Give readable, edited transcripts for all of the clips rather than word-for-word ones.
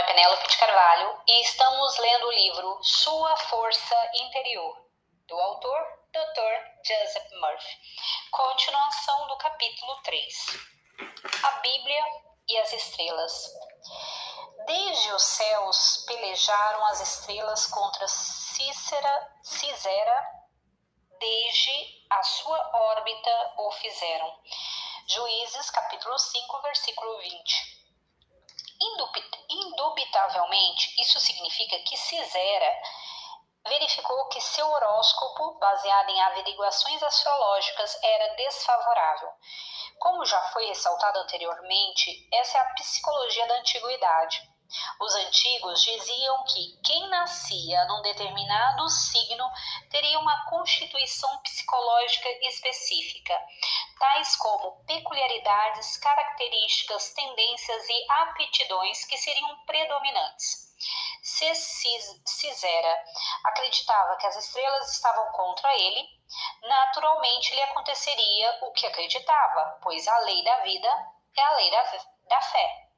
é Penélope de Carvalho e estamos lendo o livro Sua Força Interior, do autor Dr. Joseph Murphy. Continuação do capítulo 3. A Bíblia e as estrelas. Desde os céus pelejaram as estrelas contra Cisera, desde a sua órbita o fizeram. Juízes, capítulo 5, versículo 20. Indubitavelmente, isso significa que Cisera verificou que seu horóscopo, baseado em averiguações astrológicas, era desfavorável. Como já foi ressaltado anteriormente, essa é a psicologia da antiguidade. Os antigos diziam que quem nascia num determinado signo teria uma constituição psicológica específica, tais como peculiaridades, características, tendências e aptidões que seriam predominantes. Se Cisera acreditava que as estrelas estavam contra ele, naturalmente lhe aconteceria o que acreditava, pois a lei da vida é a lei da fé.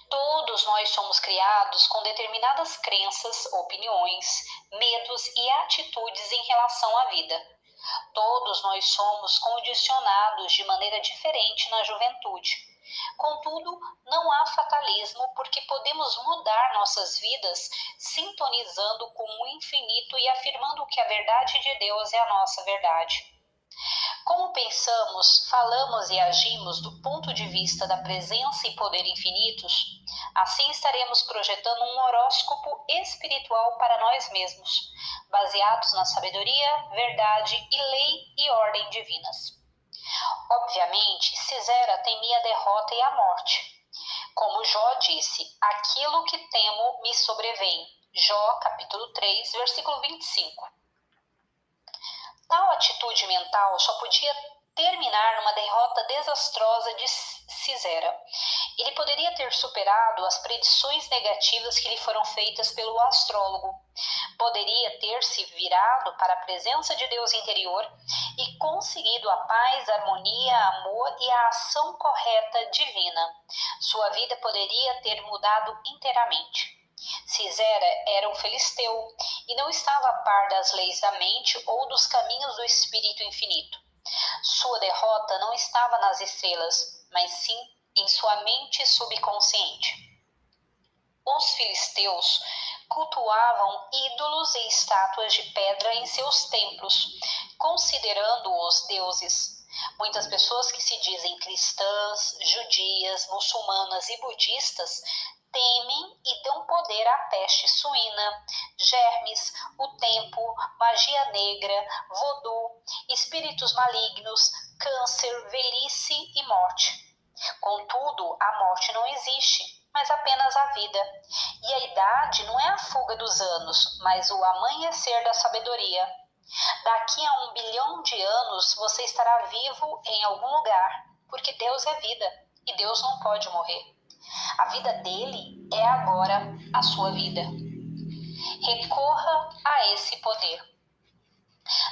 Todos nós somos criados com determinadas crenças, opiniões, medos e atitudes em relação à vida. Todos nós somos condicionados de maneira diferente na juventude. Contudo, não há fatalismo porque podemos mudar nossas vidas sintonizando com o infinito e afirmando que a verdade de Deus é a nossa verdade. Como pensamos, falamos e agimos do ponto de vista da presença e poder infinitos, assim estaremos projetando um horóscopo espiritual para nós mesmos, baseados na sabedoria, verdade e lei e ordem divinas. Obviamente, Cisera temia a derrota e a morte. Como Jó disse, aquilo que temo me sobrevém. Jó, capítulo 3, versículo 25. Tal atitude mental só podia terminar numa derrota desastrosa de Cisera. Ele poderia ter superado as predições negativas que lhe foram feitas pelo astrólogo. Poderia ter se virado para a presença de Deus interior e conseguido a paz, a harmonia, amor e a ação correta divina. Sua vida poderia ter mudado inteiramente. Cisera era um filisteu e não estava a par das leis da mente ou dos caminhos do Espírito Infinito. Sua derrota não estava nas estrelas, mas sim em sua mente subconsciente. Os filisteus cultuavam ídolos e estátuas de pedra em seus templos, considerando-os deuses. Muitas pessoas que se dizem cristãs, judias, muçulmanas e budistas temem e dão poder à peste suína, germes, o tempo, magia negra, vodú, espíritos malignos, câncer, velhice e morte. Contudo, a morte não existe, mas apenas a vida. E a idade não é a fuga dos anos, mas o amanhecer da sabedoria. Daqui a 1 bilhão de anos você estará vivo em algum lugar, porque Deus é vida e Deus não pode morrer. A vida dele é agora a sua vida. Recorra a esse poder.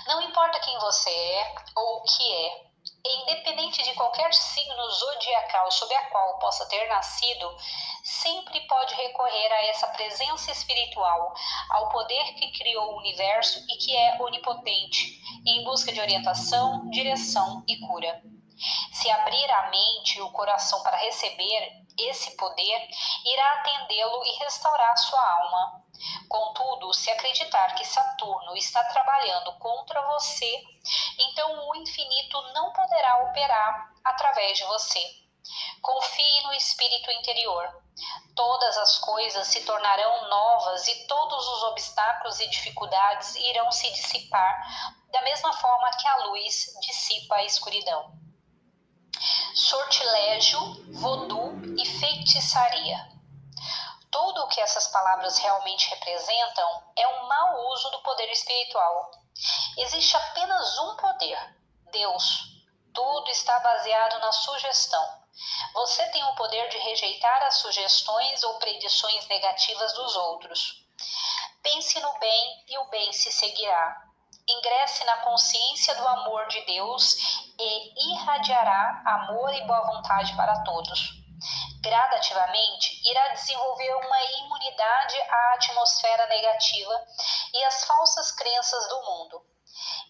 Não importa quem você é ou o que é, independente de qualquer signo zodiacal sob a qual possa ter nascido, sempre pode recorrer a essa presença espiritual, ao poder que criou o universo e que é onipotente, em busca de orientação, direção e cura. Se abrir a mente e o coração para receber esse poder, irá atendê-lo e restaurar sua alma. Contudo, se acreditar que Saturno está trabalhando contra você, então o infinito não poderá operar através de você. Confie no espírito interior. Todas as coisas se tornarão novas e todos os obstáculos e dificuldades irão se dissipar, da mesma forma que a luz dissipa a escuridão. Sortilégio, vodú e feitiçaria. Tudo o que essas palavras realmente representam é um mau uso do poder espiritual. Existe apenas um poder, Deus. Tudo está baseado na sugestão. Você tem o poder de rejeitar as sugestões ou predições negativas dos outros. Pense no bem e o bem se seguirá. Ingresse na consciência do amor de Deus e irradiará amor e boa vontade para todos. gradativamente irá desenvolver uma imunidade à atmosfera negativa e às falsas crenças do mundo.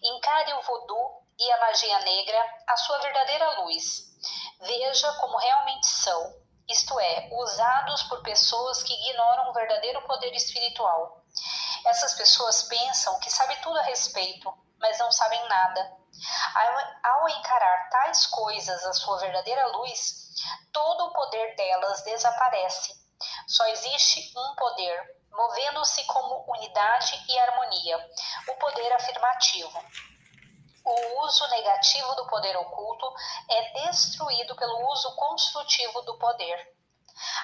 Encare o voodoo e a magia negra, a sua verdadeira luz. Veja como realmente são, isto é, usados por pessoas que ignoram o verdadeiro poder espiritual. Essas pessoas pensam que sabem tudo a respeito, mas não sabem nada. Ao encarar tais coisas à sua verdadeira luz, todo o poder delas desaparece. Só existe um poder, movendo-se como unidade e harmonia, o poder afirmativo. O uso negativo do poder oculto é destruído pelo uso construtivo do poder.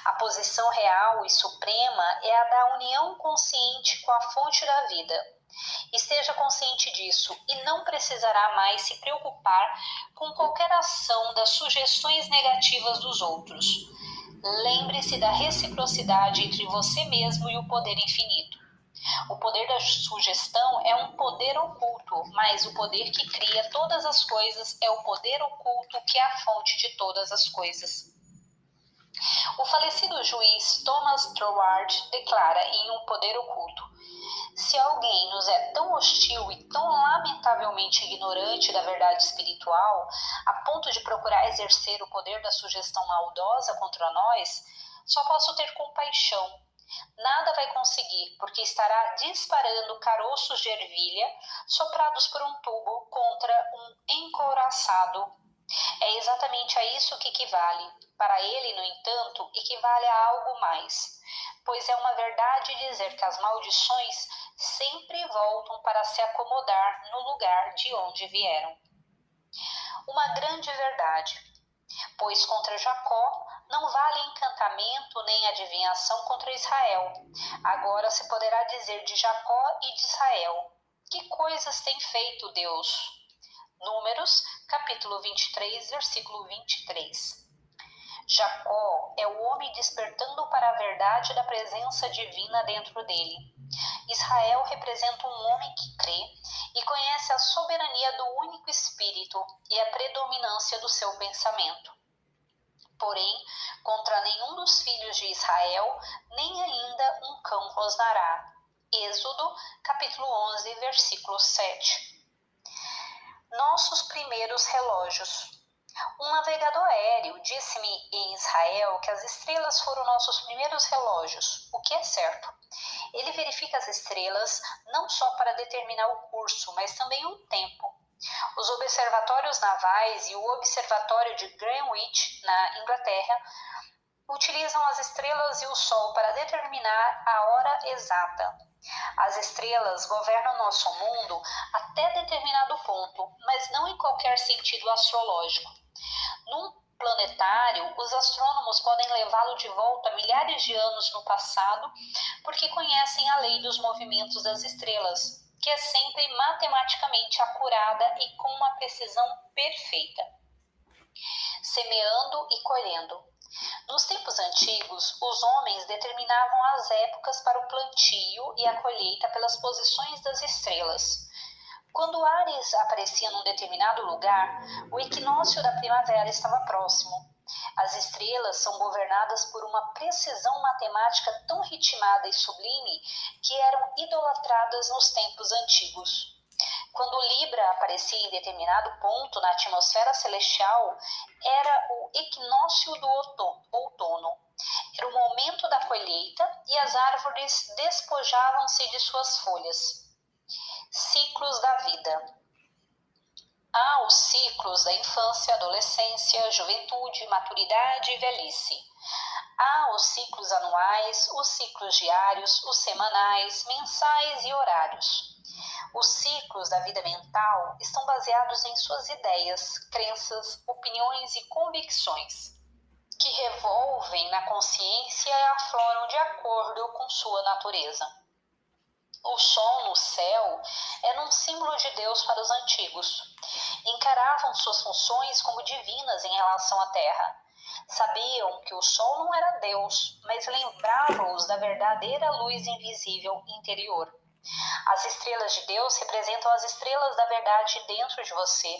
A posição real e suprema é a da união consciente com a fonte da vida. Esteja consciente disso e não precisará mais se preocupar com qualquer ação das sugestões negativas dos outros. Lembre-se da reciprocidade entre você mesmo e o poder infinito. O poder da sugestão é um poder oculto, mas o poder que cria todas as coisas é o poder oculto que é a fonte de todas as coisas. O falecido juiz Thomas Troward declara em Um Poder Oculto: se alguém nos é tão hostil e tão lamentavelmente ignorante da verdade espiritual, a ponto de procurar exercer o poder da sugestão maldosa contra nós, só posso ter compaixão. Nada vai conseguir, porque estará disparando caroços de ervilha soprados por um tubo contra um encouraçado. É exatamente a isso que equivale. Para ele, no entanto, equivale a algo mais, pois é uma verdade dizer que as maldições sempre voltam para se acomodar no lugar de onde vieram. Uma grande verdade, pois contra Jacó não vale encantamento nem adivinhação contra Israel. Agora se poderá dizer de Jacó e de Israel: que coisas tem feito Deus? Números, capítulo 23, versículo 23. Jacó é o homem despertando para a verdade da presença divina dentro dele. Israel representa um homem que crê e conhece a soberania do único Espírito e a predominância do seu pensamento. Porém, contra nenhum dos filhos de Israel, nem ainda um cão rosnará. Êxodo, capítulo 11, versículo 7. Nossos primeiros relógios. Um navegador aéreo disse-me em Israel que as estrelas foram nossos primeiros relógios, o que é certo. Ele verifica as estrelas não só para determinar o curso, mas também o tempo. Os observatórios navais e o observatório de Greenwich, na Inglaterra, utilizam as estrelas e o Sol para determinar a hora exata. As estrelas governam nosso mundo até determinado ponto, mas não em qualquer sentido astrológico. Num planetário, os astrônomos podem levá-lo de volta milhares de anos no passado, porque conhecem a lei dos movimentos das estrelas, que é sempre matematicamente acurada e com uma precisão perfeita. Semeando e colhendo. Nos tempos antigos, os homens determinavam as épocas para o plantio e a colheita pelas posições das estrelas. Quando Áries aparecia num determinado lugar, o equinócio da primavera estava próximo. As estrelas são governadas por uma precisão matemática tão ritmada e sublime que eram idolatradas nos tempos antigos. Quando Libra aparecia em determinado ponto na atmosfera celestial, era o equinócio do outono. Era o momento da colheita e as árvores despojavam-se de suas folhas. Ciclos da vida. Há os ciclos da infância, adolescência, juventude, maturidade e velhice. Há os ciclos anuais, os ciclos diários, os semanais, mensais e horários. Os ciclos da vida mental estão baseados em suas ideias, crenças, opiniões e convicções, que revolvem na consciência e afloram de acordo com sua natureza. O sol no céu era um símbolo de Deus para os antigos. Encaravam suas funções como divinas em relação à terra. Sabiam que o sol não era Deus, mas lembravam-os da verdadeira luz invisível interior. As estrelas de Deus representam as estrelas da verdade dentro de você.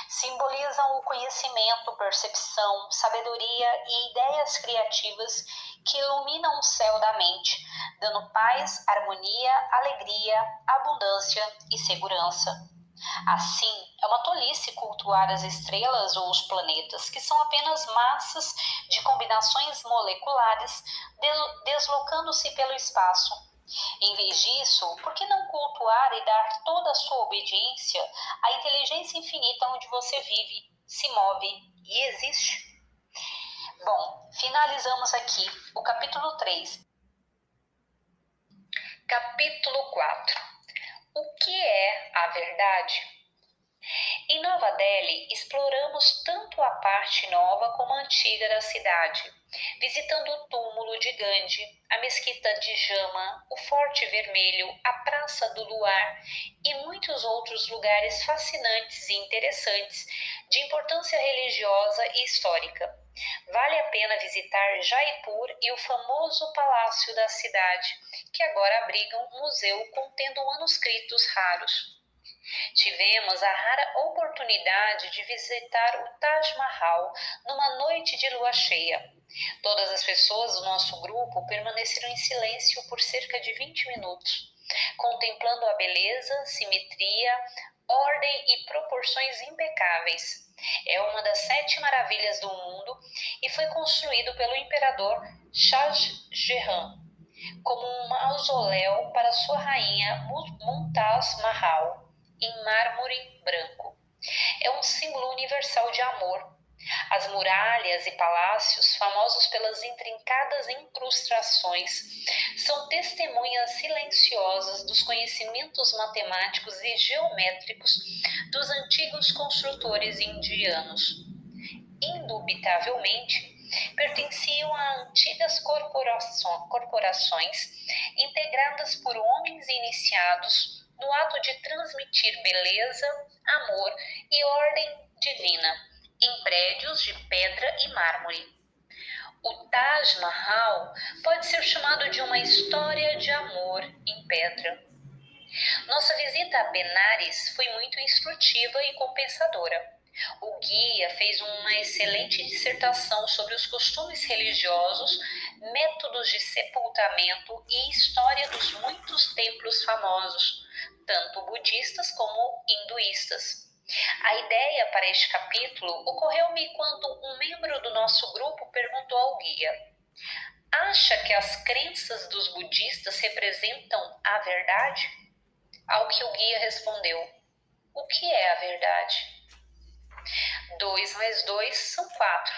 Simbolizam o conhecimento, percepção, sabedoria e ideias criativas que iluminam o céu da mente, dando paz, harmonia, alegria, abundância e segurança. Assim, é uma tolice cultuar as estrelas ou os planetas, que são apenas massas de combinações moleculares deslocando-se pelo espaço. Em vez disso, por que não cultuar e dar toda a sua obediência à inteligência infinita onde você vive, se move e existe? Bom, finalizamos aqui o capítulo 3. Capítulo 4. O que é a verdade? Em Nova Delhi, exploramos tanto a parte nova como a antiga da cidade, visitando o túmulo de Gandhi, a mesquita de Jama, o Forte Vermelho, a Praça do Luar e muitos outros lugares fascinantes e interessantes de importância religiosa e histórica. Vale a pena visitar Jaipur e o famoso Palácio da Cidade, que agora abriga um museu contendo manuscritos raros. Tivemos a rara oportunidade de visitar o Taj Mahal numa noite de lua cheia. Todas as pessoas do nosso grupo permaneceram em silêncio por cerca de 20 minutos, contemplando a beleza, simetria, ordem e proporções impecáveis. É uma das 7 maravilhas do mundo e foi construído pelo imperador Shah Jahan como um mausoléu para sua rainha Mumtaz Mahal, em mármore branco. É um símbolo universal de amor. As muralhas e palácios, famosos pelas intrincadas incrustações, são testemunhas silenciosas dos conhecimentos matemáticos e geométricos dos antigos construtores indianos. Indubitavelmente, pertenciam a antigas corporações integradas por homens iniciados no ato de transmitir beleza, amor e ordem divina em prédios de pedra e mármore. O Taj Mahal pode ser chamado de uma história de amor em pedra. Nossa visita a Benares foi muito instrutiva e compensadora. O guia fez uma excelente dissertação sobre os costumes religiosos, métodos de sepultamento e história dos muitos templos famosos, tanto budistas como hinduístas. A ideia para este capítulo ocorreu-me quando um membro do nosso grupo perguntou ao guia: acha que as crenças dos budistas representam a verdade? Ao que o guia respondeu: o que é a verdade? 2 mais 2 são 4.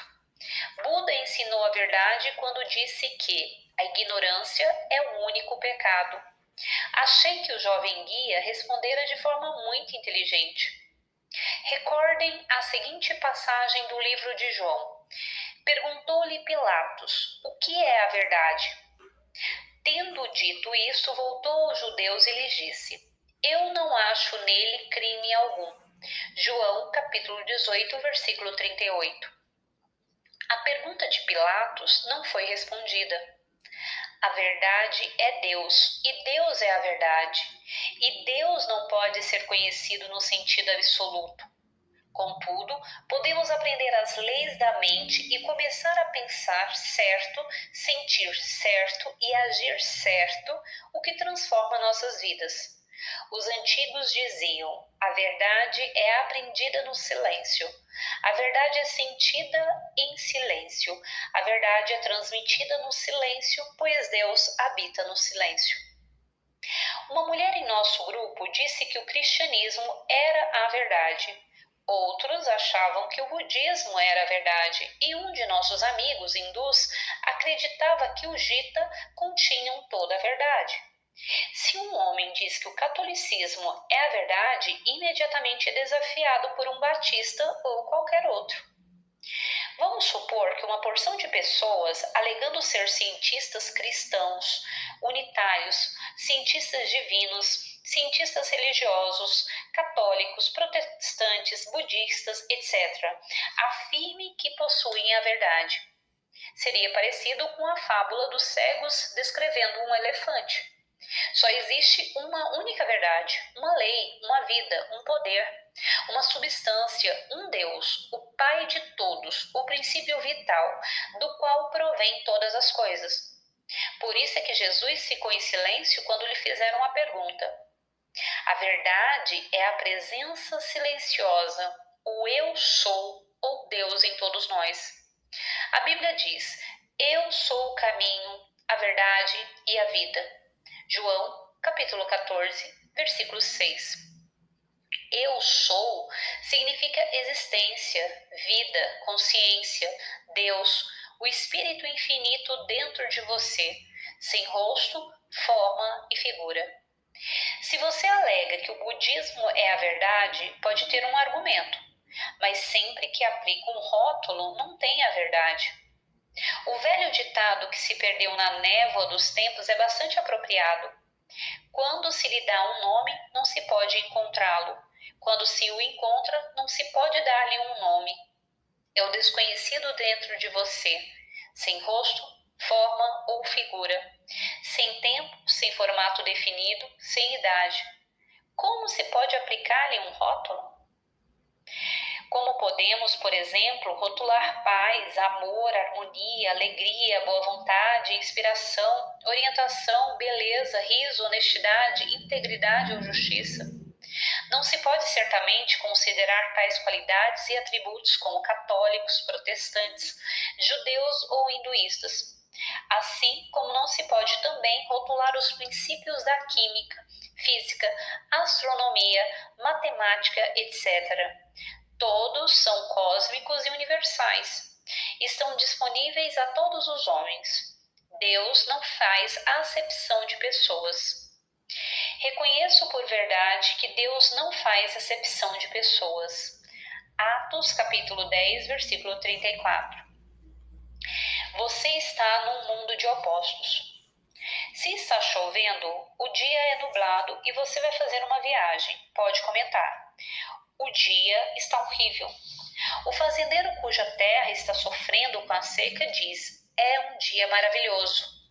Buda ensinou a verdade quando disse que a ignorância é o único pecado. Achei que o jovem guia respondera de forma muito inteligente. Recordem a seguinte passagem do livro de João. Perguntou-lhe Pilatos: o que é a verdade? Tendo dito isso, voltou aos judeus e lhes disse: eu não acho nele crime algum. João, capítulo 18, versículo 38. A pergunta de Pilatos não foi respondida. A verdade é Deus, e Deus é a verdade. E Deus não pode ser conhecido no sentido absoluto. Contudo, podemos aprender as leis da mente e começar a pensar certo, sentir certo e agir certo, o que transforma nossas vidas. Os antigos diziam: a verdade é aprendida no silêncio. A verdade é sentida em silêncio. A verdade é transmitida no silêncio, pois Deus habita no silêncio. Uma mulher em nosso grupo disse que o cristianismo era a verdade. Outros achavam que o budismo era a verdade e um de nossos amigos hindus acreditava que o Gita continham toda a verdade. Se um homem diz que o catolicismo é a verdade, imediatamente é desafiado por um batista ou qualquer outro. Vamos supor que uma porção de pessoas, alegando ser cientistas cristãos, unitários, cientistas divinos, cientistas religiosos, católicos, protestantes, budistas, etc., afirme que possuem a verdade. Seria parecido com a fábula dos cegos descrevendo um elefante. Só existe uma única verdade, uma lei, uma vida, um poder, uma substância, um Deus, o Pai de todos, o princípio vital, do qual provém todas as coisas. Por isso é que Jesus ficou em silêncio quando lhe fizeram a pergunta. A verdade é a presença silenciosa, o eu sou, ou Deus em todos nós. A Bíblia diz: Eu sou o caminho, a verdade e a vida. João, capítulo 14, versículo 6. Eu sou significa existência, vida, consciência, Deus, o Espírito infinito dentro de você, sem rosto, forma e figura. Se você alega que o budismo é a verdade, pode ter um argumento, mas sempre que aplica um rótulo, não tem a verdade. O velho ditado que se perdeu na névoa dos tempos é bastante apropriado. Quando se lhe dá um nome, não se pode encontrá-lo. Quando se o encontra, não se pode dar-lhe um nome. É o desconhecido dentro de você, sem rosto, forma ou figura, sem tempo, sem formato definido, sem idade. Como se pode aplicar-lhe um rótulo? Como podemos, por exemplo, rotular paz, amor, harmonia, alegria, boa vontade, inspiração, orientação, beleza, riso, honestidade, integridade ou justiça? Não se pode certamente considerar tais qualidades e atributos como católicos, protestantes, judeus ou hinduístas. Assim como não se pode também rotular os princípios da química, física, astronomia, matemática, etc. Todos são cósmicos e universais. Estão disponíveis a todos os homens. Deus não faz acepção de pessoas. Reconheço por verdade que Deus não faz acepção de pessoas. Atos capítulo 10, versículo 34. Você está num mundo de opostos. Se está chovendo, o dia é nublado e você vai fazer uma viagem. Pode comentar. O dia está horrível. O fazendeiro cuja terra está sofrendo com a seca diz: é um dia maravilhoso.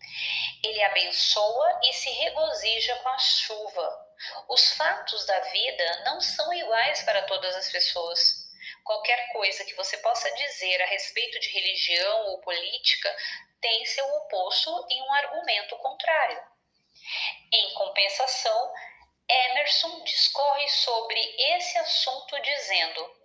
Ele abençoa e se regozija com a chuva. Os fatos da vida não são iguais para todas as pessoas. Qualquer coisa que você possa dizer a respeito de religião ou política tem seu oposto em um argumento contrário. Em compensação, Emerson discorre sobre esse assunto dizendo: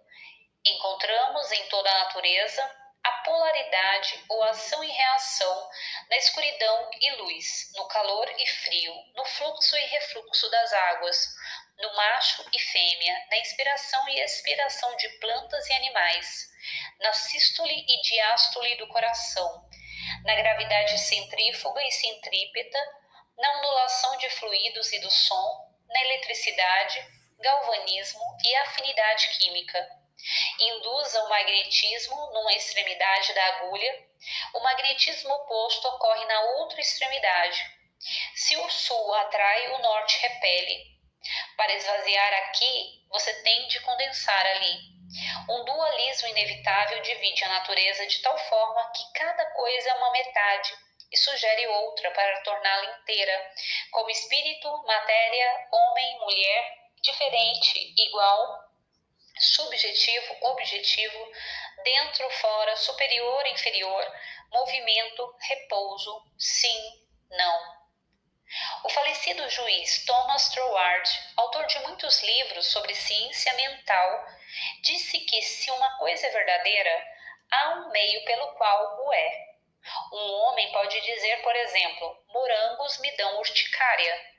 encontramos em toda a natureza a polaridade ou ação e reação, na escuridão e luz, no calor e frio, no fluxo e refluxo das águas, no macho e fêmea, na inspiração e expiração de plantas e animais, na sístole e diástole do coração, na gravidade centrífuga e centrípeta, na ondulação de fluidos e do som, na eletricidade, galvanismo e afinidade química. Induza o magnetismo numa extremidade da agulha, o magnetismo oposto ocorre na outra extremidade. Se o sul atrai, o norte repele. Para esvaziar aqui, você tem de condensar ali. Um dualismo inevitável divide a natureza de tal forma que cada coisa é uma metade e sugere outra para torná-la inteira, como espírito, matéria, homem, mulher, diferente, igual, subjetivo, objetivo, dentro, fora, superior, inferior, movimento, repouso, sim, não. O falecido juiz Thomas Troward, autor de muitos livros sobre ciência mental, disse que se uma coisa é verdadeira, há um meio pelo qual o é. Um homem pode dizer, por exemplo, morangos me dão urticária.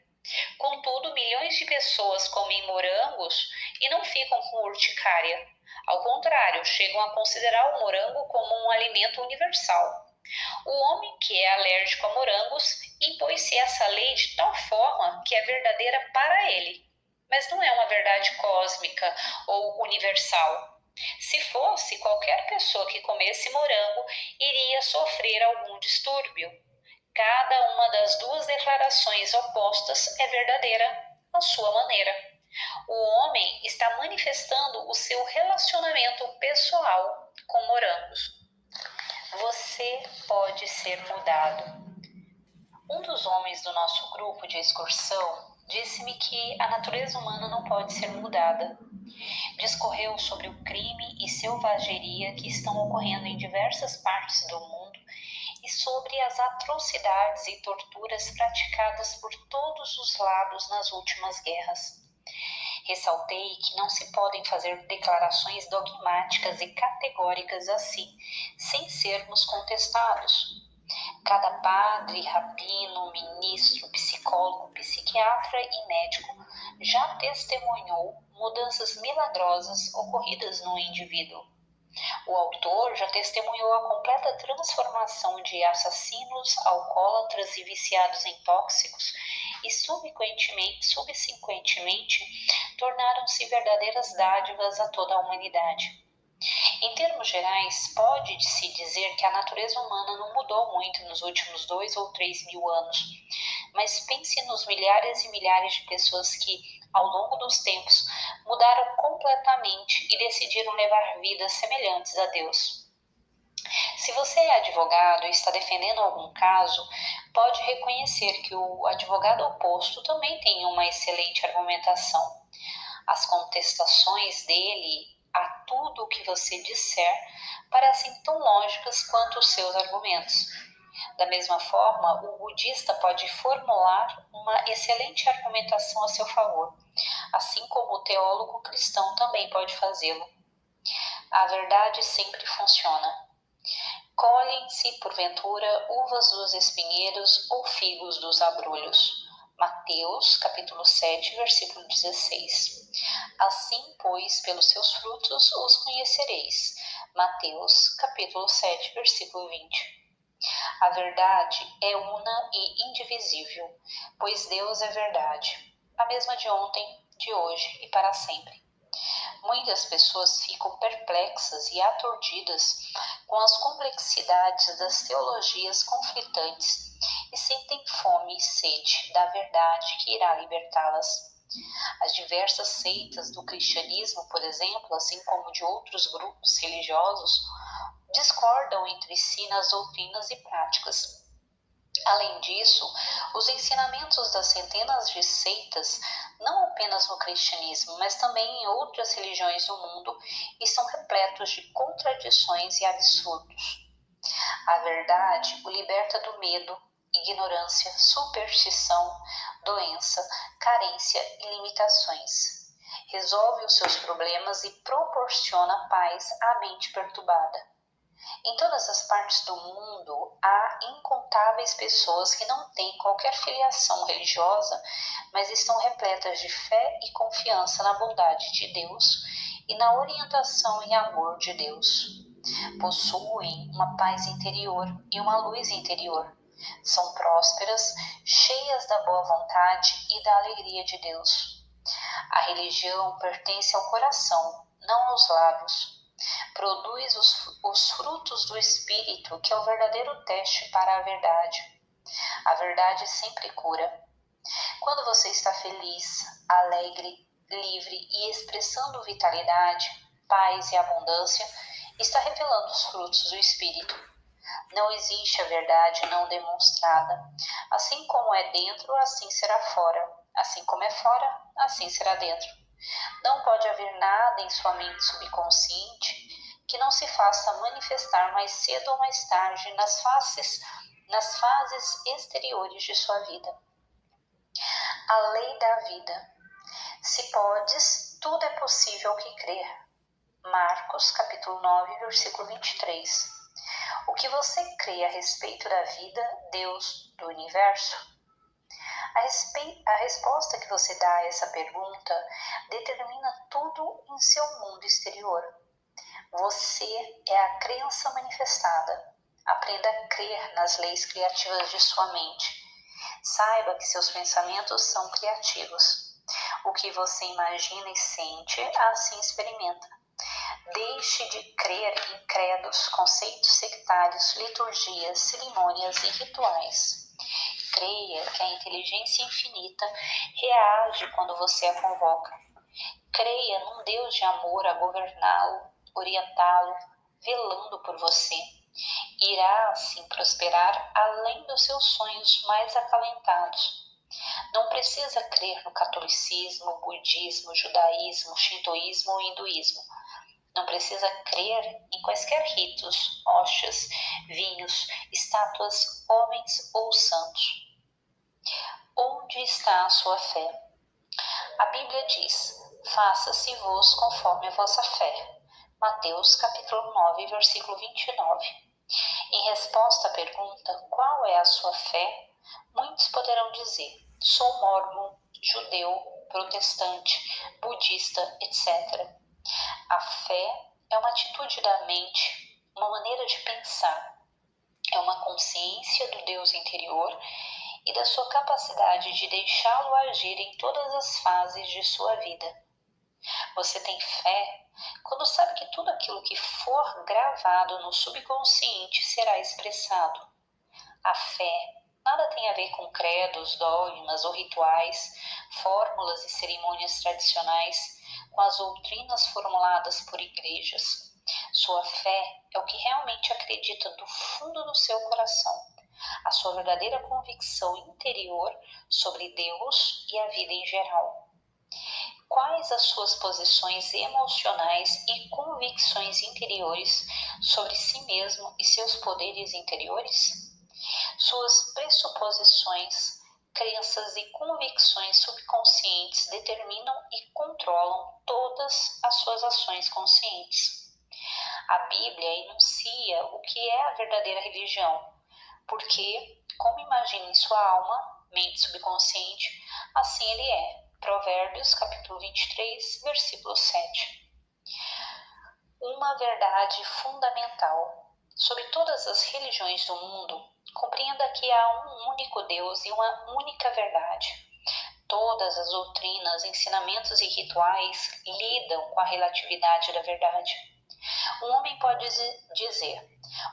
Contudo, milhões de pessoas comem morangos e não ficam com urticária. Ao contrário, chegam a considerar o morango como um alimento universal. O homem que é alérgico a morangos impôs-se essa lei de tal forma que é verdadeira para ele, mas não é uma verdade cósmica ou universal. Se fosse, qualquer pessoa que comesse morango iria sofrer algum distúrbio. Cada uma das duas declarações opostas é verdadeira à sua maneira. O homem está manifestando o seu relacionamento pessoal com morangos. Você pode ser mudado. Um dos homens do nosso grupo de excursão disse-me que a natureza humana não pode ser mudada. Discorreu sobre o crime e selvageria que estão ocorrendo em diversas partes do mundo e sobre as atrocidades e torturas praticadas por todos os lados nas últimas guerras. Ressaltei que não se podem fazer declarações dogmáticas e categóricas assim, sem sermos contestados. Cada padre, rabino, ministro, psicólogo, psiquiatra e médico já testemunhou mudanças milagrosas ocorridas no indivíduo. O autor já testemunhou a completa transformação de assassinos, alcoólatras e viciados em tóxicos e subsequentemente tornaram-se verdadeiras dádivas a toda a humanidade. Em termos gerais, pode-se dizer que a natureza humana não mudou muito nos últimos 2 ou 3 mil anos, mas pense nos milhares e milhares de pessoas que, ao longo dos tempos, mudaram completamente e decidiram levar vidas semelhantes a Deus. Se você é advogado e está defendendo algum caso, pode reconhecer que o advogado oposto também tem uma excelente argumentação. As contestações dele a tudo o que você disser parecem tão lógicas quanto os seus argumentos. Da mesma forma, o budista pode formular uma excelente argumentação a seu favor, assim como o teólogo cristão também pode fazê-lo. A verdade sempre funciona. Colhem-se, porventura, uvas dos espinheiros ou figos dos abrolhos. Mateus, capítulo 7, versículo 16. Assim, pois, pelos seus frutos os conhecereis. Mateus, capítulo 7, versículo 20. A verdade é una e indivisível, pois Deus é verdade, a mesma de ontem, de hoje e para sempre. Muitas pessoas ficam perplexas e aturdidas com as complexidades das teologias conflitantes e sentem fome e sede da verdade que irá libertá-las. As diversas seitas do cristianismo, por exemplo, assim como de outros grupos religiosos, discordam entre si nas doutrinas e práticas. Além disso, os ensinamentos das centenas de seitas, não apenas no cristianismo, mas também em outras religiões do mundo, estão repletos de contradições e absurdos. A verdade o liberta do medo, ignorância, superstição, doença, carência e limitações. Resolve os seus problemas e proporciona paz à mente perturbada. Em todas as partes do mundo, há incontáveis pessoas que não têm qualquer filiação religiosa, mas estão repletas de fé e confiança na bondade de Deus e na orientação e amor de Deus. Possuem uma paz interior e uma luz interior. São prósperas, cheias da boa vontade e da alegria de Deus. A religião pertence ao coração, não aos lábios. Produz os frutos do Espírito, que é o verdadeiro teste para a verdade. A verdade sempre cura. Quando você está feliz, alegre, livre e expressando vitalidade, paz e abundância, está revelando os frutos do Espírito. Não existe a verdade não demonstrada. Assim como é dentro, assim será fora. Assim como é fora, assim será dentro. Não pode haver nada em sua mente subconsciente que não se faça manifestar mais cedo ou mais tarde nas fases exteriores de sua vida. A lei da vida. Se podes, tudo é possível que crer. Marcos, capítulo 9, versículo 23. O que você crê a respeito da vida, Deus, do universo? A resposta que você dá a essa pergunta determina tudo em seu mundo exterior. Você é a crença manifestada. Aprenda a crer nas leis criativas de sua mente. Saiba que seus pensamentos são criativos. O que você imagina e sente, assim experimenta. Deixe de crer em credos, conceitos sectários, liturgias, cerimônias e rituais. Creia que a inteligência infinita reage quando você a convoca. Creia num Deus de amor a governá-lo, orientá-lo, velando por você. Irá, assim, prosperar além dos seus sonhos mais acalentados. Não precisa crer no catolicismo, budismo, judaísmo, shintoísmo ou hinduísmo. Não precisa crer em quaisquer ritos, hóstias, vinhos, estátuas, homens ou santos. Onde está a sua fé? A Bíblia diz: faça-se-vos conforme a vossa fé. Mateus capítulo 9, versículo 29. Em resposta à pergunta, qual é a sua fé? Muitos poderão dizer: sou mórmon, judeu, protestante, budista, etc. A fé é uma atitude da mente, uma maneira de pensar. É uma consciência do Deus interior e da sua capacidade de deixá-lo agir em todas as fases de sua vida. Você tem fé quando sabe que tudo aquilo que for gravado no subconsciente será expressado. A fé nada tem a ver com credos, dogmas ou rituais, fórmulas e cerimônias tradicionais, com as doutrinas formuladas por igrejas. Sua fé é o que realmente acredita do fundo do seu coração, a sua verdadeira convicção interior sobre Deus e a vida em geral. Quais as suas posições emocionais e convicções interiores sobre si mesmo e seus poderes interiores? Suas pressuposições, crenças e convicções subconscientes determinam e controlam todas as suas ações conscientes. A Bíblia enuncia o que é a verdadeira religião, porque, como imagina em sua alma, mente subconsciente, assim ele é. Provérbios, capítulo 23, versículo 7. Uma verdade fundamental. Sobre todas as religiões do mundo, compreenda que há um único Deus e uma única verdade. Todas as doutrinas, ensinamentos e rituais lidam com a relatividade da verdade. Um homem pode dizer: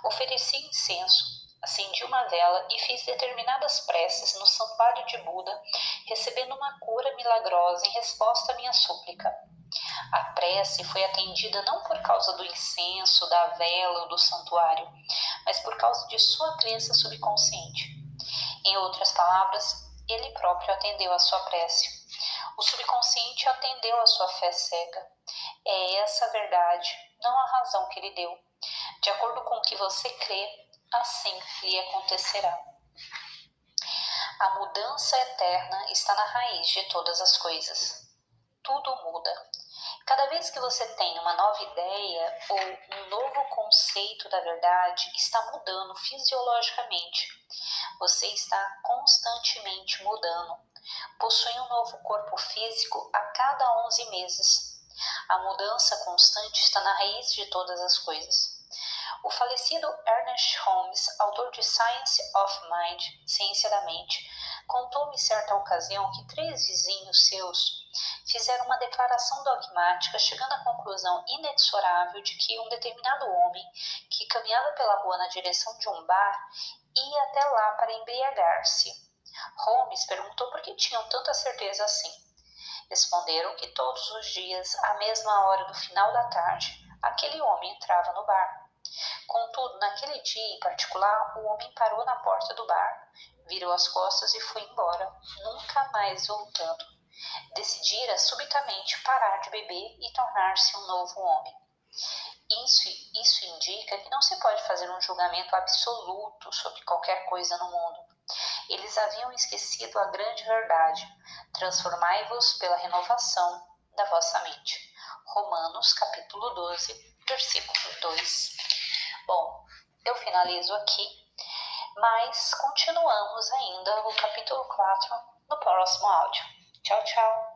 ofereci incenso, acendi uma vela e fiz determinadas preces no santuário de Buda, recebendo uma cura milagrosa em resposta à minha súplica. A prece foi atendida não por causa do incenso, da vela ou do santuário, mas por causa de sua crença subconsciente. Em outras palavras, ele próprio atendeu a sua prece. O subconsciente atendeu a sua fé cega. É essa a verdade, não a razão que ele deu. De acordo com o que você crê, assim lhe acontecerá. A mudança eterna está na raiz de todas as coisas. Tudo muda. Cada vez que você tem uma nova ideia ou um novo conceito da verdade, está mudando fisiologicamente. Você está constantemente mudando. Possui um novo corpo físico a cada 11 meses. A mudança constante está na raiz de todas as coisas. O falecido Ernest Holmes, autor de Science of Mind, Ciência da Mente, contou-me certa ocasião que 3 vizinhos seus fizeram uma declaração dogmática, chegando à conclusão inexorável de que um determinado homem, que caminhava pela rua na direção de um bar, ia até lá para embriagar-se. Holmes perguntou por que tinham tanta certeza assim. Responderam que todos os dias, à mesma hora do final da tarde, aquele homem entrava no bar. Contudo, naquele dia em particular, o homem parou na porta do bar, virou as costas e foi embora, nunca mais voltando. Decidira subitamente parar de beber e tornar-se um novo homem. Isso indica que não se pode fazer um julgamento absoluto sobre qualquer coisa no mundo. Eles haviam esquecido a grande verdade: transformai-vos pela renovação da vossa mente. Romanos capítulo 12, versículo 2. Bom, eu finalizo aqui, mas continuamos ainda o capítulo 4 no próximo áudio. Tchau, tchau!